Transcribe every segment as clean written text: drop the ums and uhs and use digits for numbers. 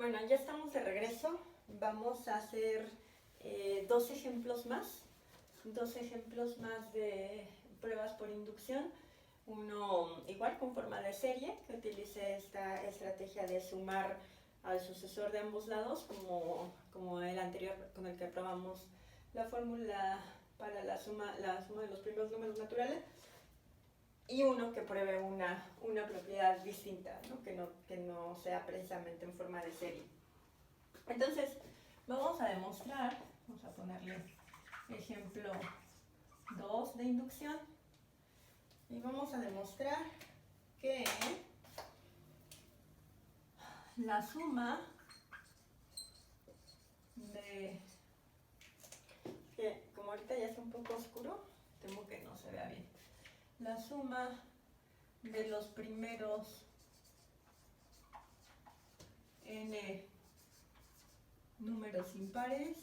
Bueno, ya estamos de regreso. Vamos a hacer dos ejemplos más. Dos ejemplos más de pruebas por inducción. Uno igual con forma de serie, que utilice esta estrategia de sumar al sucesor de ambos lados, como el anterior con el que probamos la fórmula para la suma de los primeros números naturales. Y uno que pruebe una propiedad distinta, ¿no? Que no sea precisamente en forma de serie. Entonces, vamos a demostrar, vamos a ponerle ejemplo 2 de inducción, y vamos a demostrar que la suma de, que como ahorita ya está un poco oscuro, temo que no se vea bien, la suma de los primeros n números impares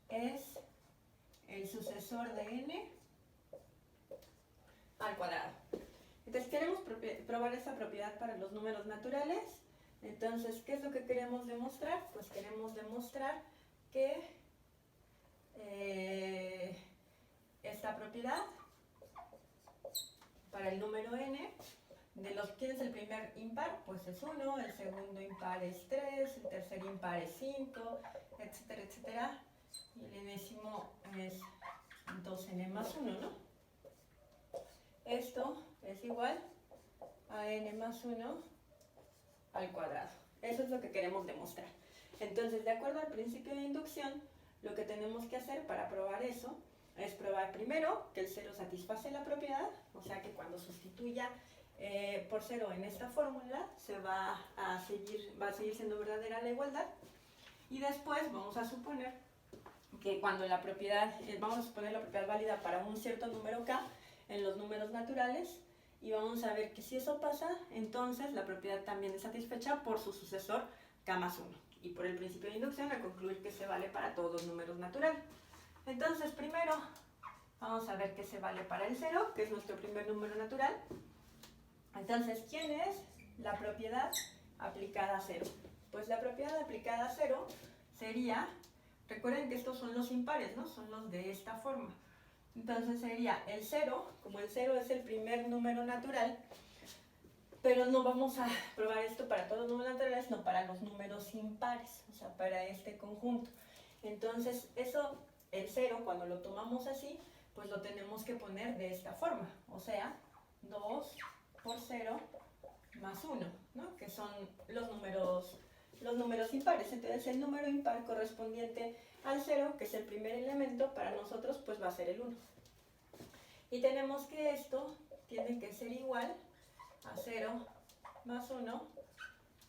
es el sucesor de n al cuadrado. Entonces queremos probar esa propiedad para los números naturales. Entonces, ¿qué es lo que queremos demostrar? Pues queremos demostrar que esta propiedad para el número n, ¿quién es el primer impar? Pues es 1, el segundo impar es 3, el tercer impar es 5, etcétera, etcétera. Y el enésimo es 2n más 1, ¿no? Esto es igual a n más 1 al cuadrado. Eso es lo que queremos demostrar. Entonces, de acuerdo al principio de inducción, lo que tenemos que hacer para probar eso es probar primero que el 0 satisface la propiedad, o sea que cuando sustituya por 0 en esta fórmula va a seguir siendo verdadera la igualdad. Y después vamos a suponer que cuando la propiedad, vamos a suponer la propiedad válida para un cierto número k en los números naturales, y vamos a ver que si eso pasa, entonces la propiedad también es satisfecha por su sucesor k más 1. Y por el principio de inducción a concluir que se vale para todos los números naturales. Entonces primero vamos a ver que se vale para el 0, que es nuestro primer número natural. Entonces, ¿quién es la propiedad aplicada a 0? Pues la propiedad aplicada a 0 sería, recuerden que estos son los impares, ¿no? Son los de esta forma. Entonces sería el 0, como el 0 es el primer número natural, pero no vamos a probar esto para todos los números naturales, sino para los números impares, o sea, para este conjunto. Entonces, el 0, cuando lo tomamos así, pues lo tenemos que poner de esta forma, o sea, 2 por 0 más 1, ¿no? Que son los números impares. Entonces, el número impar correspondiente al 0, que es el primer elemento, para nosotros pues va a ser el 1. Y tenemos que esto tiene que ser igual a 0 más 1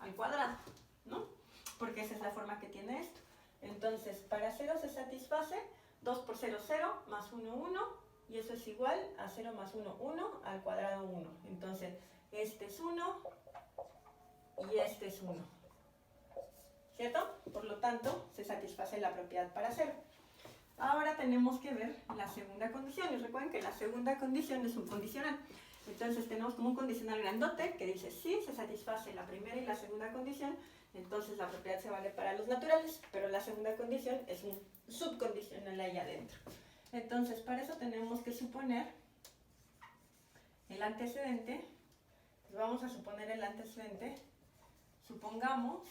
al cuadrado, ¿no? Porque esa es la forma que tiene esto. Entonces, para 0 se satisface 2 por 0, 0, más 1, 1, y eso es igual a 0 más 1, 1, al cuadrado 1. Entonces, este es 1 y este es 1. ¿Cierto? Por lo tanto, se satisface la propiedad para 0. Ahora tenemos que ver la segunda condición. Y recuerden que la segunda condición es un condicional. Entonces tenemos como un condicional grandote que dice si se satisface la primera y la segunda condición, entonces la propiedad se vale para los naturales, pero la segunda condición es un subcondicional ahí adentro. Entonces para eso tenemos que suponer el antecedente. Vamos a suponer el antecedente. Supongamos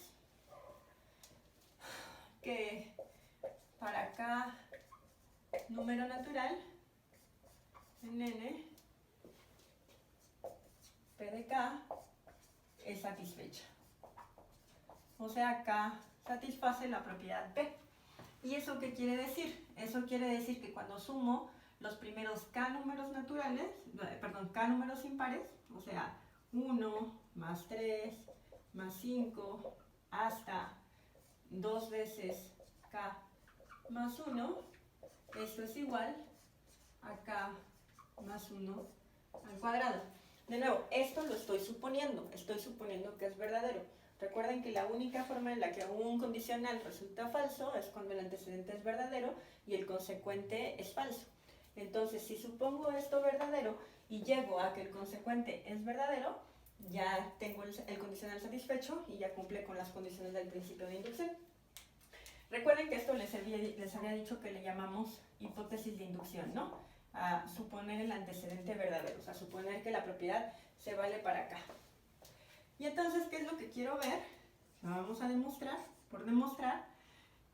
que para cada número natural en n, P de k es satisfecha. O sea, k satisface la propiedad P. ¿Y eso qué quiere decir? Eso quiere decir que cuando sumo los primeros k números naturales, k números impares, o sea, 1 más 3 más 5 hasta 2 veces k más 1, esto es igual a k más 1 al cuadrado. De nuevo, esto lo estoy suponiendo que es verdadero. Recuerden que la única forma en la que un condicional resulta falso es cuando el antecedente es verdadero y el consecuente es falso. Entonces, si supongo esto verdadero y llego a que el consecuente es verdadero, ya tengo el condicional satisfecho y ya cumple con las condiciones del principio de inducción. Recuerden que esto les había dicho que le llamamos hipótesis de inducción, ¿no? A suponer el antecedente verdadero, o sea, suponer que la propiedad se vale para acá. Y entonces, ¿qué es lo que quiero ver? Lo vamos a demostrar, por demostrar,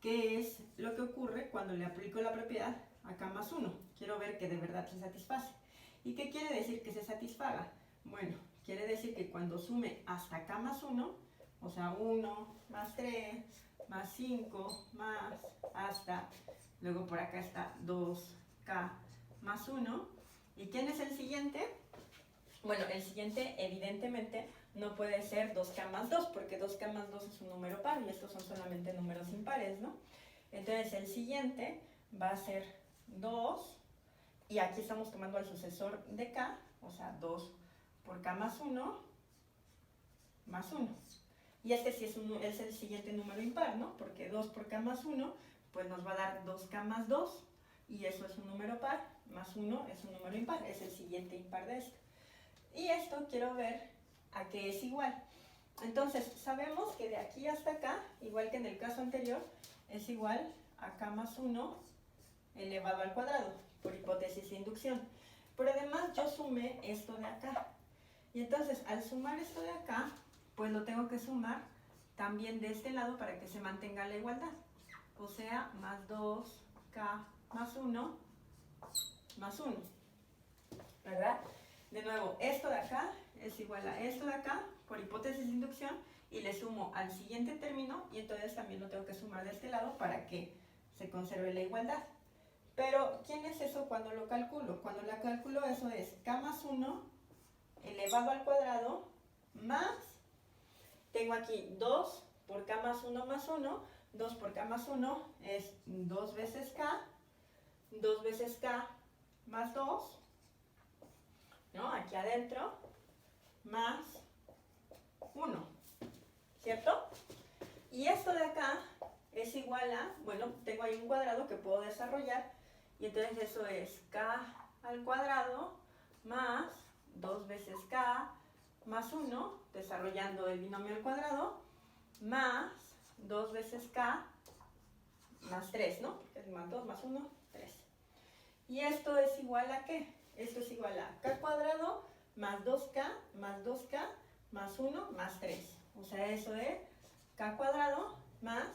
qué es lo que ocurre cuando le aplico la propiedad a k más 1. Quiero ver que de verdad se satisface. ¿Y qué quiere decir que se satisfaga? Bueno, quiere decir que cuando sume hasta k más 1, o sea, 1 más 3, más 5, más, hasta, luego por acá está 2k más 1. ¿Y quién es el siguiente? Bueno, el siguiente evidentemente no puede ser 2k más 2, porque 2k más 2 es un número par y estos son solamente números impares, ¿no? Entonces el siguiente va a ser 2, y aquí estamos tomando al sucesor de k, o sea, 2 por k más 1, más 1. Y este sí es el siguiente número impar, ¿no? Porque 2 por k más 1, pues nos va a dar 2k más 2, y eso es un número par, más 1 es un número impar, es el siguiente impar de esto. Y esto quiero ver a qué es igual. Entonces, sabemos que de aquí hasta acá, igual que en el caso anterior, es igual a k más 1 elevado al cuadrado, por hipótesis de inducción. Pero además yo sumé esto de acá. Y entonces, al sumar esto de acá, pues lo tengo que sumar también de este lado para que se mantenga la igualdad. O sea, más 2k más 1, más 1. ¿Verdad? De nuevo, esto de acá es igual a esto de acá, por hipótesis de inducción, y le sumo al siguiente término, y entonces también lo tengo que sumar de este lado para que se conserve la igualdad. Pero, ¿quién es eso cuando lo calculo? Cuando la calculo, eso es k más 1 elevado al cuadrado más, tengo aquí 2 por k más 1 más 1, 2 por k más 1 es 2 veces k más 2, ¿no? Aquí adentro, más 1, ¿cierto? Y esto de acá es igual a, bueno, tengo ahí un cuadrado que puedo desarrollar, y entonces eso es k al cuadrado más 2 veces k más 1, desarrollando el binomio al cuadrado, más 2 veces k más 3, ¿no? Porque es más 2 más 1, 3. ¿Y esto es igual a qué? Esto es igual a k cuadrado más 2k más 2k más 1 más 3. O sea, eso es k cuadrado más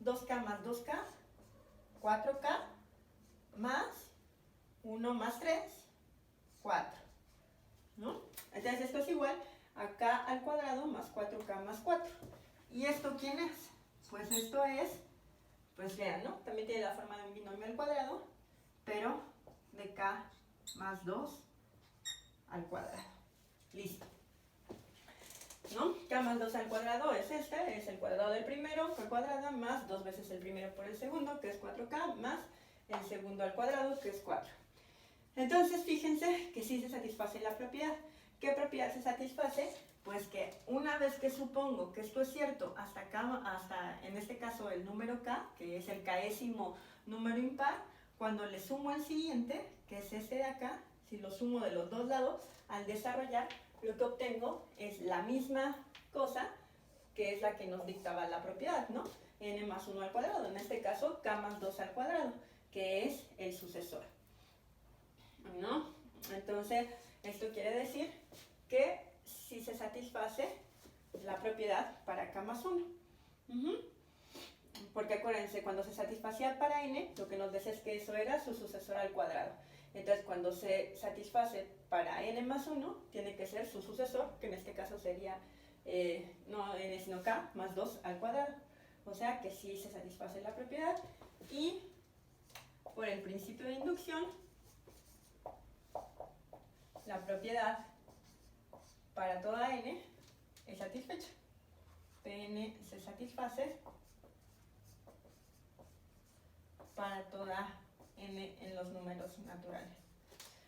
2k más 2k, 4k más 1 más 3, 4. ¿No? Entonces esto es igual a k al cuadrado más 4k más 4. ¿Y esto quién es? Pues esto es, pues vean, ¿no? También tiene la forma de un binomio al cuadrado, pero de k más 2 al cuadrado. Listo. ¿No? K más 2 al cuadrado es este, es el cuadrado del primero, k cuadrada, más 2 veces el primero por el segundo, que es 4k, más el segundo al cuadrado, que es 4. Entonces, fíjense que sí se satisface la propiedad. ¿Qué propiedad se satisface? Pues que una vez que supongo que esto es cierto, hasta en este caso el número k, que es el késimo número impar, cuando le sumo el siguiente, que es este de acá, si lo sumo de los dos lados, al desarrollar, lo que obtengo es la misma cosa que es la que nos dictaba la propiedad, ¿no? N más 1 al cuadrado, en este caso k más 2 al cuadrado, que es el sucesor, ¿no? Entonces, esto quiere decir que si se satisface la propiedad para k más 1. Porque acuérdense, cuando se satisfacía para n, lo que nos decía es que eso era su sucesor al cuadrado. Entonces, cuando se satisface para n más 1, tiene que ser su sucesor, que en este caso sería no n sino k más 2 al cuadrado. O sea que sí se satisface la propiedad, y por el principio de inducción, la propiedad para toda n es satisfecha. Pn se satisface para toda n en los números naturales.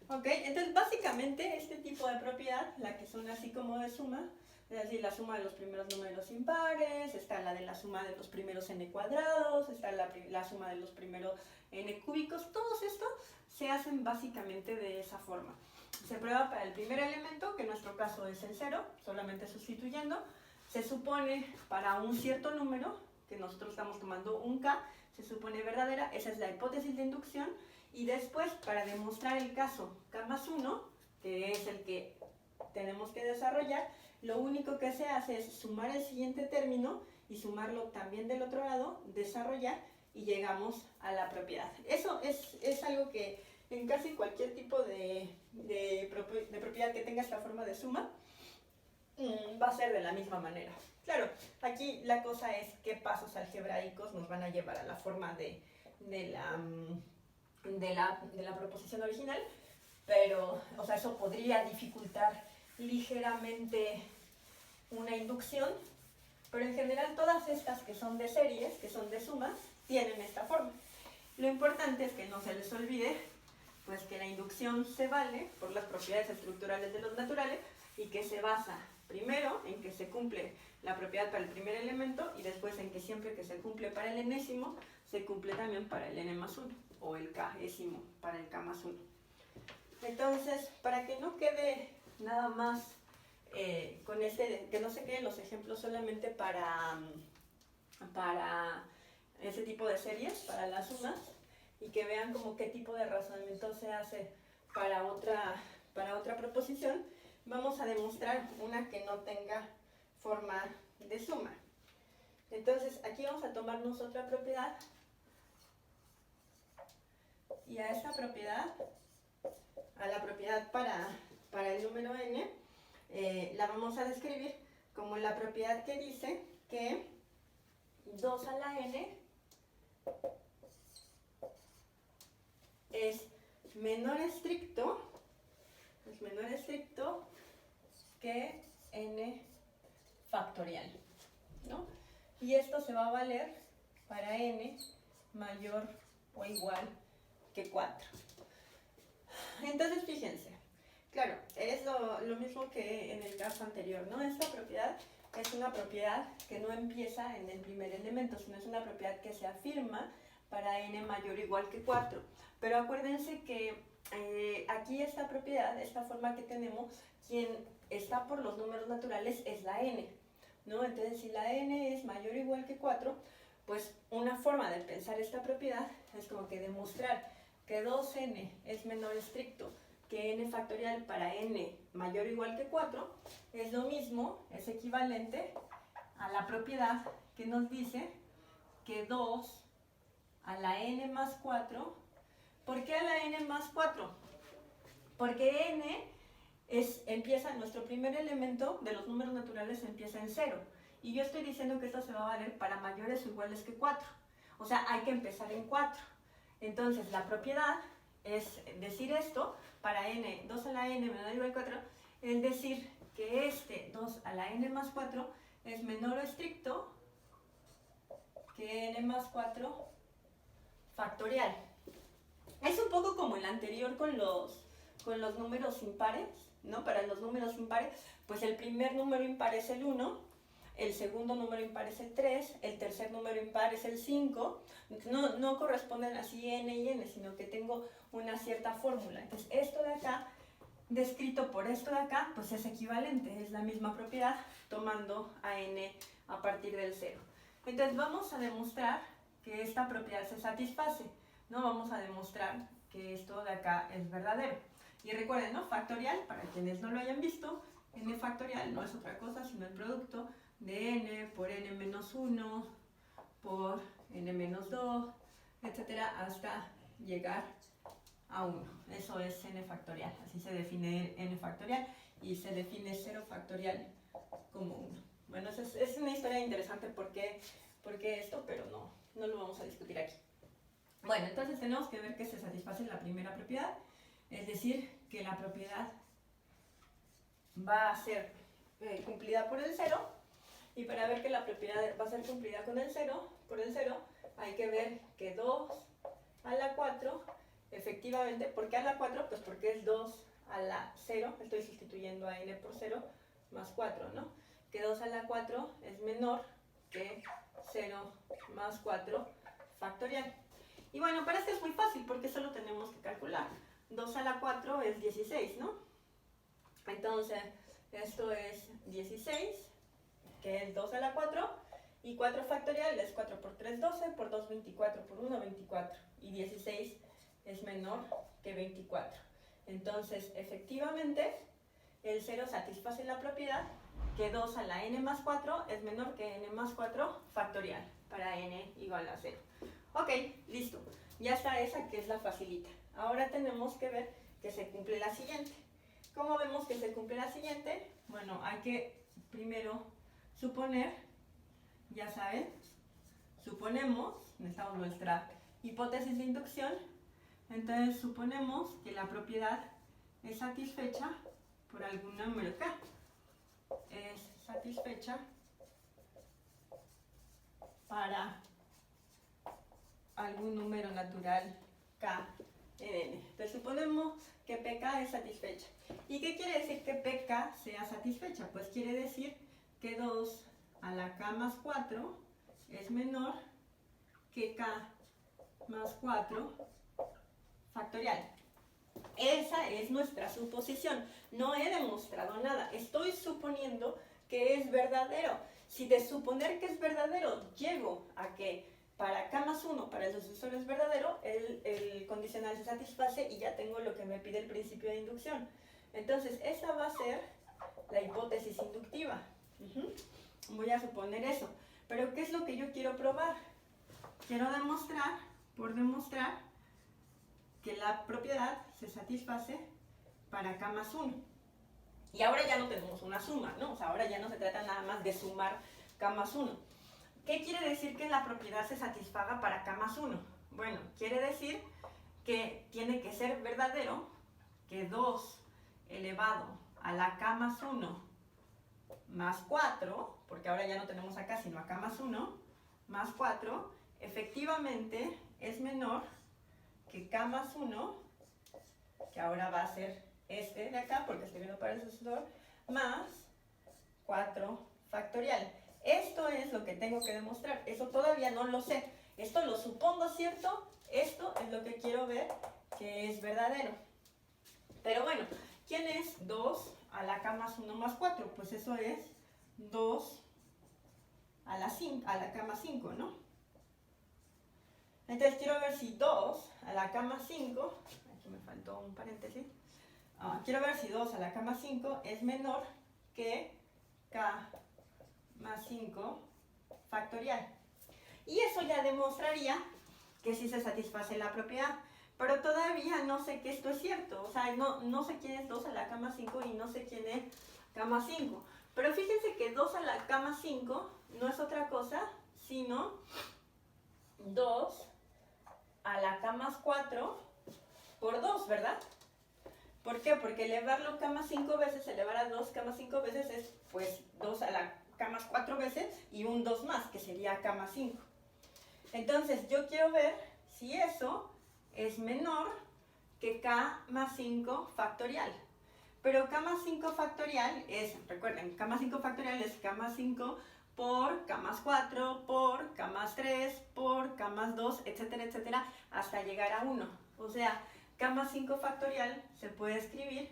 Ok, entonces básicamente este tipo de propiedad, la que son así como de suma, es decir, la suma de los primeros números impares, está la de la suma de los primeros n cuadrados, está la suma de los primeros n cúbicos, todos estos se hacen básicamente de esa forma. Se prueba para el primer elemento, que en nuestro caso es el 0, solamente sustituyendo. Se supone para un cierto número, que nosotros estamos tomando un K, se supone verdadera, esa es la hipótesis de inducción. Y después, para demostrar el caso K más 1, que es el que tenemos que desarrollar, lo único que se hace es sumar el siguiente término y sumarlo también del otro lado, desarrollar, y llegamos a la propiedad. Eso es algo que en casi cualquier tipo de propiedad que tenga esta forma de suma, va a ser de la misma manera. Claro, aquí la cosa es qué pasos algebraicos nos van a llevar a la forma de la proposición original, pero, o sea, eso podría dificultar ligeramente una inducción, pero en general todas estas que son de series, que son de sumas, tienen esta forma. Lo importante es que no se les olvide pues que la inducción se vale por las propiedades estructurales de los naturales y que se basa primero en que se cumple la propiedad para el primer elemento y después en que siempre que se cumple para el enésimo, se cumple también para el n más 1 o el késimo para el k más 1. Entonces, para que no quede nada más con que no se queden los ejemplos solamente para ese tipo de series, para las sumas, y que vean como qué tipo de razonamiento se hace para otra proposición, vamos a demostrar una que no tenga forma de suma. Entonces, aquí vamos a tomarnos otra propiedad, y a esa propiedad, a la propiedad para el número n, la vamos a describir como la propiedad que dice que 2 a la n es menor estricto que n factorial, ¿no? Y esto se va a valer para n mayor o igual que 4. Entonces, fíjense, claro, es lo mismo que en el caso anterior, ¿no? Esta propiedad es una propiedad que no empieza en el primer elemento, sino es una propiedad que se afirma para n mayor o igual que 4. Pero acuérdense que aquí esta propiedad, esta forma que tenemos, quien está por los números naturales es la n, ¿no? Entonces, si la n es mayor o igual que 4, pues una forma de pensar esta propiedad es como que demostrar que 2n es menor estricto que n factorial para n mayor o igual que 4, es lo mismo, es equivalente a la propiedad que nos dice que 2 a la n más 4, ¿por qué a la n más 4? Porque n empieza, nuestro primer elemento de los números naturales empieza en 0, y yo estoy diciendo que esto se va a valer para mayores o iguales que 4, o sea, hay que empezar en 4. Entonces, la propiedad es decir esto, para n, 2 a la n menor o igual que 4, es decir que este 2 a la n más 4 es menor o estricto que n más 4 factorial. Es un poco como el anterior con los números impares, ¿no? Para los números impares, pues el primer número impar es el 1, el segundo número impar es el 3, el tercer número impar es el 5, no corresponden así n y n, sino que tengo una cierta fórmula. Entonces, esto de acá, descrito por esto de acá, pues es equivalente, es la misma propiedad, tomando a n a partir del 0. Entonces, vamos a demostrar que esta propiedad se satisface, ¿no? Vamos a demostrar que esto de acá es verdadero. Y recuerden, ¿no? Factorial, para quienes no lo hayan visto, n factorial no es otra cosa sino el producto de n por n menos 1 por n menos 2, etcétera, hasta llegar a 1. Eso es n factorial, así se define n factorial, y se define 0 factorial como 1. Bueno, es una historia interesante porque esto, pero no lo vamos a discutir aquí. Bueno, entonces tenemos que ver que se satisface la primera propiedad, es decir, que la propiedad va a ser cumplida por el 0, y para ver que la propiedad va a ser cumplida con por el 0, hay que ver que 2 a la 4, efectivamente, ¿por qué a la 4? Pues porque es 2 a la 0, estoy sustituyendo a n por 0 más 4, ¿no? Que 2 a la 4 es menor que 0 más 4 factorial. Y bueno, para esto es muy fácil porque solo tenemos que calcular, 2 a la 4 es 16, ¿no? Entonces, esto es 16, que es 2 a la 4, y 4 factorial es 4 por 3, 12, por 2, 24, por 1, 24, y 16 es menor que 24. Entonces, efectivamente, el 0 satisface la propiedad que 2 a la n más 4 es menor que n más 4 factorial, para n igual a 0. Ok, listo. Ya está esa, que es la facilita. Ahora tenemos que ver que se cumple la siguiente. ¿Cómo vemos que se cumple la siguiente? Bueno, hay que primero suponer, ya saben, suponemos, necesitamos nuestra hipótesis de inducción, entonces suponemos que la propiedad es satisfecha por algún número k. Es satisfecha para algún número natural k en n. Entonces suponemos que pk es satisfecha. ¿Y qué quiere decir que pk sea satisfecha? Pues quiere decir que 2 a la k más 4 es menor que k más 4 factorial. Esa es nuestra suposición. No he demostrado nada. Estoy suponiendo que es verdadero. Si de suponer que es verdadero llego a que para k más 1, para el sucesor es verdadero, el condicional se satisface y ya tengo lo que me pide el principio de inducción. Entonces, esa va a ser la hipótesis inductiva. Voy a suponer eso. Pero, ¿qué es lo que yo quiero probar? Quiero demostrar, por demostrar, que la propiedad se satisface para k más 1. Y ahora ya no tenemos una suma, ¿no? O sea, ahora ya no se trata nada más de sumar k más 1. ¿Qué quiere decir que la propiedad se satisfaga para k más 1? Bueno, quiere decir que tiene que ser verdadero que 2 elevado a la k más 1 más 4, porque ahora ya no tenemos acá sino a k más 1, más 4, efectivamente es menor que k más 1, que ahora va a ser este de acá, porque estoy viendo para el sucesor, más 4 factorial. Esto es lo que tengo que demostrar. Eso todavía no lo sé. Esto lo supongo cierto. Esto es lo que quiero ver que es verdadero. Pero bueno, ¿quién es 2 a la k más 1 más 4? Pues eso es 2 a la k más 5, ¿no? Entonces quiero ver si 2 a la k más 5, aquí me faltó un paréntesis, quiero ver si 2 a la k más 5 es menor que k más 5 factorial. Y eso ya demostraría que sí se satisface la propiedad. Pero todavía no sé que esto es cierto. O sea, no sé quién es 2 a la k más 5 y no sé quién es k más 5. Pero fíjense que 2 a la k más 5 no es otra cosa sino 2 a la k más 4 por 2, ¿verdad? ¿Por qué? Porque elevarlo k más 5 veces, elevar a 2 k más 5 veces es pues 2 a la k más 4 veces y un 2 más, que sería k más 5. Entonces yo quiero ver si eso es menor que k más 5 factorial. Pero k más 5 factorial es, recuerden, k más 5 factorial es k más 5 por k más 4, por k más 3, por k más 2, etcétera, etcétera, hasta llegar a 1. O sea, k más 5 factorial se puede escribir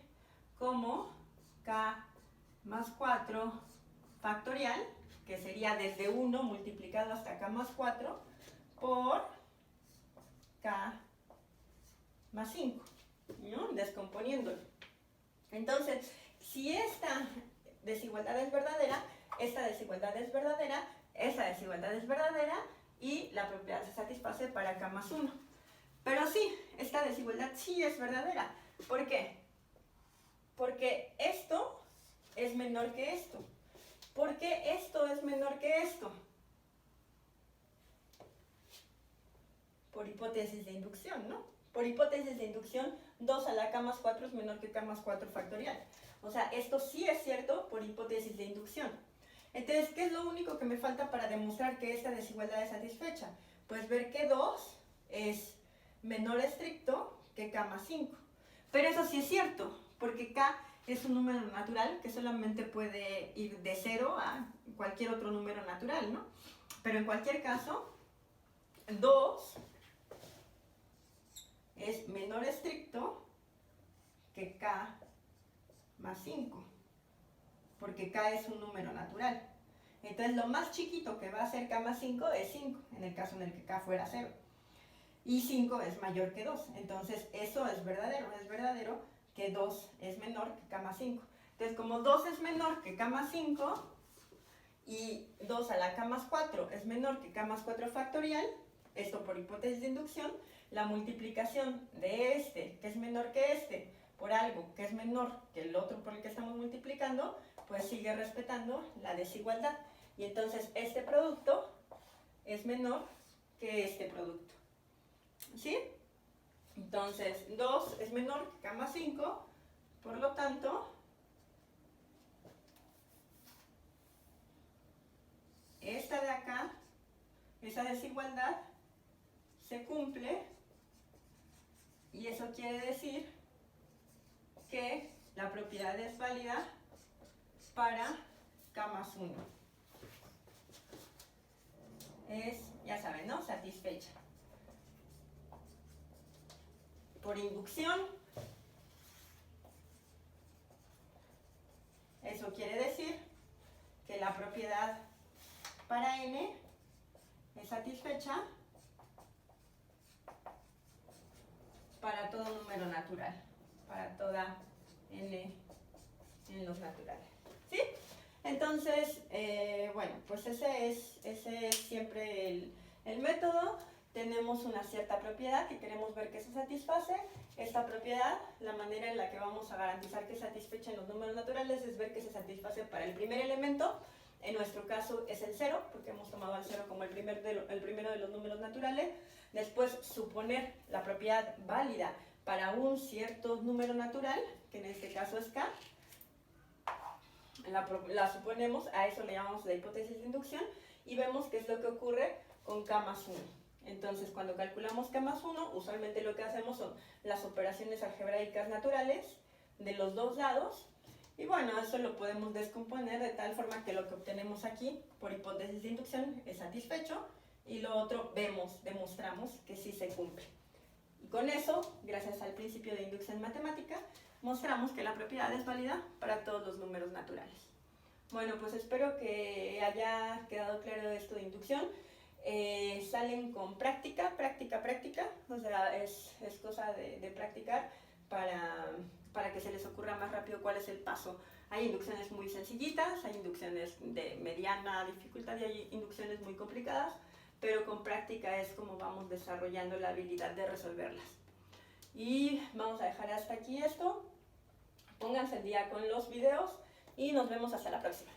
como k más 4 factorial, que sería desde 1 multiplicado hasta k más 4, por k más 5, ¿no? Descomponiéndolo. Entonces, si esta desigualdad es verdadera, esta desigualdad es verdadera, esta desigualdad es verdadera y la propiedad se satisface para k más 1. Pero sí, esta desigualdad sí es verdadera. ¿Por qué? Porque esto es menor que esto. ¿Por qué esto es menor que esto? Por hipótesis de inducción, ¿no? Por hipótesis de inducción, 2 a la k más 4 es menor que k más 4 factorial. O sea, esto sí es cierto por hipótesis de inducción. Entonces, ¿qué es lo único que me falta para demostrar que esta desigualdad es satisfecha? Pues ver que 2 es menor estricto que k más 5. Pero eso sí es cierto, porque k es un número natural que solamente puede ir de 0 a cualquier otro número natural, ¿no? Pero en cualquier caso, 2 es menor estricto que k más 5, porque k es un número natural. Entonces lo más chiquito que va a ser k más 5 es 5, en el caso en el que k fuera 0. Y 5 es mayor que 2, entonces eso es verdadero que 2 es menor que k más 5. Entonces como 2 es menor que k más 5 y 2 a la k más 4 es menor que k más 4 factorial, esto por hipótesis de inducción, la multiplicación de este, que es menor que este, por algo que es menor que el otro por el que estamos multiplicando, pues sigue respetando la desigualdad. Y entonces este producto es menor que este producto. ¿Sí? Entonces 2 es menor que k más 5, por lo tanto, esta de acá, esa desigualdad, se cumple, y eso quiere decir que la propiedad es válida para k más 1. Es, ya saben, ¿no? Satisfecha. Por inducción, eso quiere decir que la propiedad para n es satisfecha para todo número natural, para toda n en los naturales. ¿Sí? Entonces, bueno, pues ese es siempre el método. Tenemos una cierta propiedad que queremos ver que se satisface. Esta propiedad, la manera en la que vamos a garantizar que es satisfecha en los números naturales es ver que se satisface para el primer elemento. En nuestro caso es el 0, porque hemos tomado al 0 como el primero de los números naturales. Después, suponer la propiedad válida para un cierto número natural, que en este caso es k. La suponemos, a eso le llamamos la hipótesis de inducción, y vemos qué es lo que ocurre con k más 1. Entonces, cuando calculamos k más 1, usualmente lo que hacemos son las operaciones algebraicas naturales de los dos lados, y bueno, eso lo podemos descomponer de tal forma que lo que obtenemos aquí, por hipótesis de inducción, es satisfecho, y lo otro demostramos que sí se cumple. Y con eso, gracias al principio de inducción matemática, mostramos que la propiedad es válida para todos los números naturales. Bueno, pues espero que haya quedado claro esto de inducción. Salen con práctica, o sea, es cosa de practicar para que se les ocurra más rápido cuál es el paso. Hay inducciones muy sencillitas, hay inducciones de mediana dificultad y hay inducciones muy complicadas, pero con práctica es como vamos desarrollando la habilidad de resolverlas. Y vamos a dejar hasta aquí esto. Pónganse al día con los videos y nos vemos hasta la próxima.